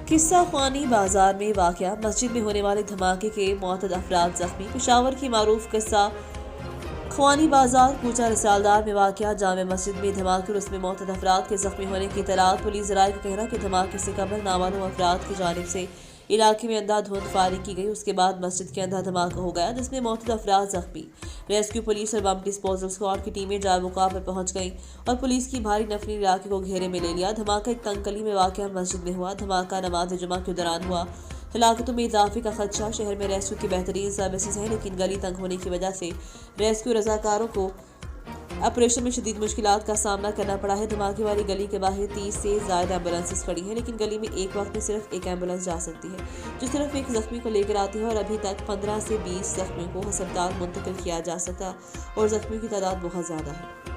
قصہ خوانی بازار میں واقع مسجد میں ہونے والے دھماکے کے معتد افراد زخمی۔ پشاور کی معروف قصہ خوانی بازار کوچہ رسالدار میں واقع جامع مسجد میں دھماکے اور اس میں معتد افراد کے زخمی ہونے کی اطلاعات۔ پولیس ذرائع کا کہنا کہ دھماکے سے قبل نامعلوم افراد کی جانب سے علاقے میں اندھا دھند فائرنگ کی گئی، اس کے بعد مسجد کے اندر دھماکہ ہو گیا جس میں معتد افراد زخمی۔ ریسکیو پولیس اور بم ڈسپوزل اسکواڈ کی ٹیمیں جائے موقع پر پہنچ گئیں اور پولیس کی بھاری نفری نے علاقے کو گھیرے میں لے لیا۔ دھماکہ ایک تنگ گلی میں واقع مسجد میں ہوا۔ دھماکہ نماز جمعہ کے دوران ہوا۔ ہلاکتوں میں اضافے کا خدشہ۔ شہر میں ریسکیو کی بہترین سروسز ہیں لیکن گلی تنگ ہونے کی وجہ سے ریسکیو رضاکاروں کو آپریشن میں شدید مشکلات کا سامنا کرنا پڑا ہے۔ دھماکے والی گلی کے باہر 30 سے زائد ایمبولینسز کھڑی ہیں لیکن گلی میں ایک وقت میں صرف ایک ایمبولینس جا سکتی ہے جو صرف ایک زخمی کو لے کر آتی ہے اور ابھی تک 15 سے 20 زخمیوں کو ہسپتال منتقل کیا جا سکتا اور زخمیوں کی تعداد بہت زیادہ ہے۔